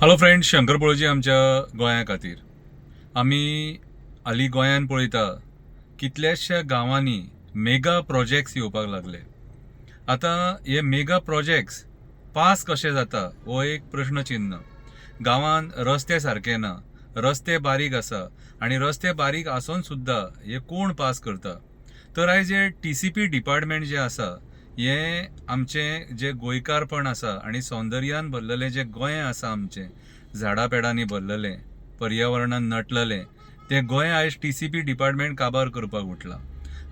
Hello friends, Shankar पळोवची आमच्या गोंया खातीर आमी हालीं गोंयान पळयता कितल्याशा गांवांनी मेगा प्रोजेक्ट्स येवपाक लागले. आतां हे मेगा प्रोजेक्ट्स पास कशे जाता हो एक प्रश्नचिन्ह. गांवांत रस्ते सारके ना, रस्ते बारीक आसा आनी रस्ते बारीक आसून सुद्दां हे कोण पास करता. तर आयज हे TCP डिपार्टमेंट जे आसा हे आमचें जे गोंयकारपण आसा आनी सौंदर्यान भरलेलें जे गोंय आसा आमचें, झाडां पेडांनी भरलेलें, पर्यावरणान नटलेलें, तें गोंय आयज TCP डिपार्टमेंट काबार करपाक उठला.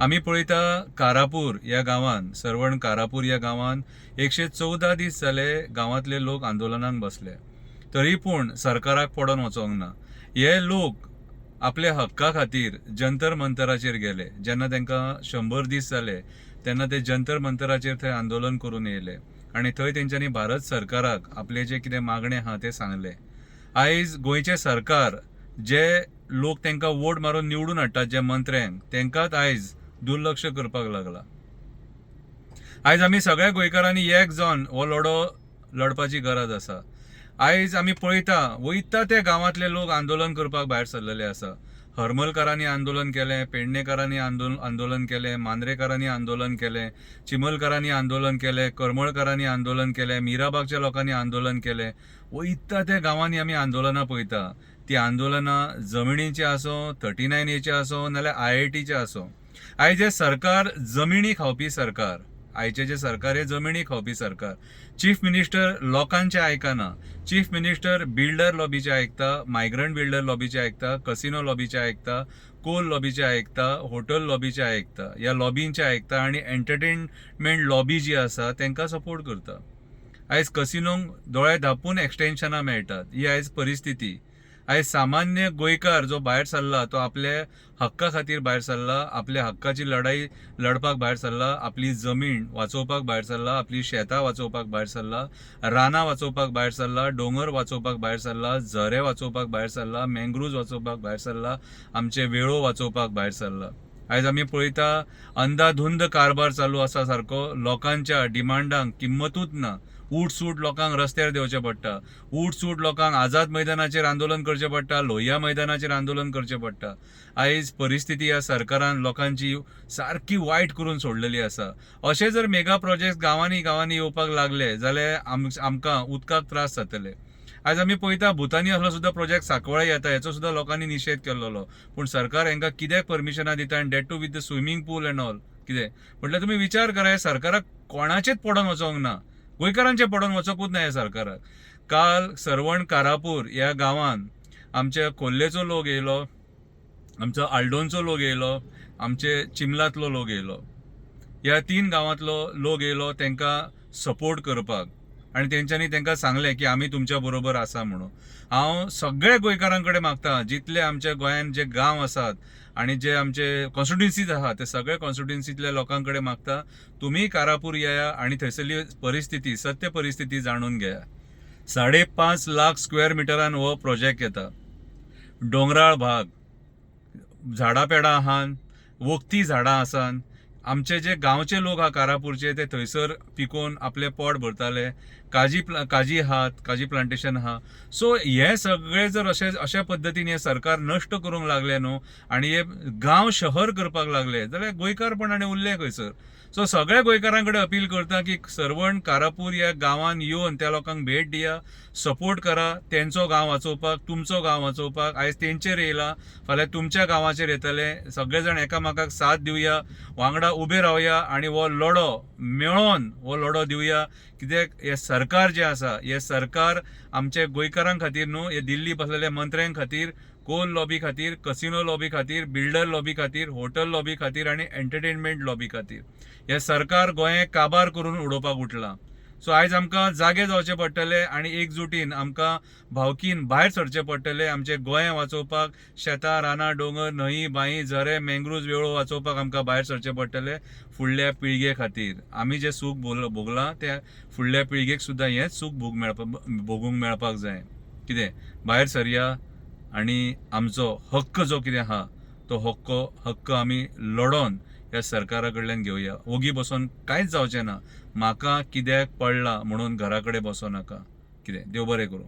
आमी पळयता कारापूर ह्या गांवांत, सरवण कारापूर ह्या गांवांत 114 दीस जाले गांवांतले लोक आंदोलनाक बसले. तरी पूण सरकाराक पडोन वचोंक ना. हे लोक आपल्या हक्का खातीर जंतर मंतराचेर गेले. जेन्ना तांकां 100 दीस जाले तेन्ना ते जंतर मंतराचेर थंय आंदोलन करून येयले आनी थंय तेंच्यांनी भारत सरकाराक आपले जे कितें मागणें आहा ते सांगले. आयज गोंयचें सरकार जे लोक तांकां वोट मारून निवडून हाडटात, जे मंत्र्यांक, तांकांच आयज दुर्लक्ष करपाक लागला. आयज आमी सगळ्या गोंयकारांनी एक जावन हो लढो लडपाची गरज आसा. आयज आमी पळयता वयता त्या गांवांतले लोक आंदोलन करपाक भायर सरलेले आसा. हरमलकारांनी आंदोलन केलें, पेडणेकारांनी आंदोलन केलें, मांद्रेकारांनी आंदोलन केलें, चिमलकारांनी आंदोलन केलें, करमळकारांनी आंदोलन केलें, मिराबागच्या लोकांनी आंदोलन केलें. वयता त्या गांवांनी आमी आंदोलनां पळयता. ती आंदोलनां जमिनीची आसूं, 39A आसूं नाल्यार IITचे आसूं. आयज हे सरकार जमिनी खावपी सरकार. आयचे जे सरकार हे जमिनी खावपी सरकार. चीफ मिनिस्टर लोकांचे आयकना. चीफ मिनिस्टर बिल्डर लॉबीचे आयकता, मायग्रंट बिल्डर लॉबीचे आयकता, कसिनो लॉबीचे आयकता, कोल लॉबीचे आयकता, हॉटेल लॉबीचे आयकता, ह्या लॉबींचे आयकता आनी एंटरटेनमेंट लॉबी जी आसा तांकां सपोर्ट करता. आयज कसिनोंक दोळे धांपून एक्सटेन्शनां मेळटात. ही आयज परिस्थिती. आयज सामान्य गोंयकार जो भायर सरला तो आपल्या हक्का खातीर भायर सरला, आपल्या हक्काची लढाई लडपाक भायर सरला, आपली जमीन वाचोवपाक भायर सरला, आपली शेतां वाचोवपाक भायर सरला, रानां वाचोवपाक भायर सरला, दोंगर वाचोवपाक भायर सरला, झरे वाचोवपाक भायर सरला, मँग्रुव्ज वाचोवपाक भायर सरला, आमचे वेळो वाचोवपाक भायर सरला. आयज आमी पळयता अंधाधुंद कारभार चालू आसा सारको. लोकांच्या डिमांडांक किंमतूच ना. उठसूट लोकांक रस्त्यार देंवचें पडटा. उठसूट लोकांक आझाद मैदानाचेर आंदोलन करचें पडटा, लोहिया मैदानाचेर आंदोलन करचें पडटा. आयज परिस्थिती ह्या सरकारान लोकांची सारकी वायट करून सोडलेली आसा. अशे जर मेगा प्रोजेक्ट गांवांनी गांवांनी येवपाक लागले जाल्यार आमकां उदकाक त्रास जातले. आयज आमी पळयता भुतानी असलो सुद्दां प्रोजेक्ट सांकवाळे येता, हेचो सुद्दां लोकांनी निशेध केल्लो. पूण सरकार हांकां कित्याक परमिशनां दिता आनी date to with the swimming pool and all कितें म्हटल्यार तुमी विचार करा. हे सरकाराक कोणाचेच पडोन वचोंक ना, गोंयकारांचे पडोन वचोंकूच ना ह्या सरकाराक. काल सरवण कारापूर ह्या गांवांत आमच्या खोर्लेचो लोक येयलो, आमचो आल्डोनचो लोक येयलो, आमचे चिमलांतलो लोक येयलो. ह्या 3 गांवांतलो लोक येयलो तांकां सपोर्ट करपाक आनी तेंच्यांनी तांकां सांगलें की आमी तुमच्या बरोबर आसा म्हणून. हांव सगळ्या गोंयकारां कडेन मागतां, जितले आमच्या गोंयांत जे गांव आसात आनी जे आमचे कॉन्स्टिट्युन्सीज आहात ते सगळे कॉन्स्टिट्युन्सींतल्या लोकां कडेन मागता, तुमी कारापूर येया आनी थंयसरली परिस्थिती, सत्य परिस्थिती जाणून घेया. 5.5 लाख स्क्वेअर मिटरान हो प्रोजेक्ट येता. डोंगराळ भाग, झाडां पेडां आहात, वखदी झाडां आसात. आमचे जे गांवचे लोक आहा कारापूरचे ते थंयसर पिकोवन आपले पोट भरताले. काजी आहात, काजी प्लांटेशन आहा. सो हे सगळे जर अशा पद्दतीन हे सरकार नश्ट करूंक लागले न्हू आनी हे गांव शहर करपाक लागले जाल्यार गोंयकारपणाने उरले खंयसर. सो सगळ्या गोंयकारां कडेन अपील करता की सरवण कारापूर ह्या गांवांत येवन त्या लोकांक भेट दिया, सपोर्ट करा, तेंचो गांव वाचोवपाक, तुमचो गांव वाचोवपाक. आयज तेंचेर येयला, फाल्यां तुमच्या गांवाचेर येतले. सगळे जाण एकामेकाक साथ दिवया, वांगडा उबे रावया आनी हो लढो मेळोन हो लढो दिवया. कित्याक हे सरकार जे आसा हे सरकार आमच्या गोंयकारां खातीर न्हू, हे दिल्ली बसलेल्या मंत्र्यां खातीर, कोल लॉबी खातीर, कसिनो लॉबी खातीर, बिल्डर लॉबी खातीर, हॉटेल लॉबी खातीर आनी एंटरटेनमेंट लॉबी खातीर हे सरकार गोंय काबार करून उडोवपाक उठला. सो आयज आमकां जागे जावचे पडटले आनी एकजुटीन आमकां भावकीन भायर सरचें पडटलें. आमचें गोंय वाचोवपाक, शेतां, रानां, दोंगर, न्हंय, बांय, झरे, मँग्रुव्ज, वेळो वाचोवपाक आमकां भायर सरचें पडटलें फुडल्या पिळगे खातीर. आमी जें सूख भोगलां त्या फुडल्या पिळगेक सुद्दां हेंच सूख भोगूंक मेळपाक जाय. कितें भायर सरया आनी आमचो हक्क जो कितें आहा तो हक्क आमी लढोन ह्या सरकारा कडल्यान घेवया. ओगी बसून कांयच जावचें ना. म्हाका कित्याक पडला म्हणून घरा कडेन बसो नाका. कितें देव बरें करूं.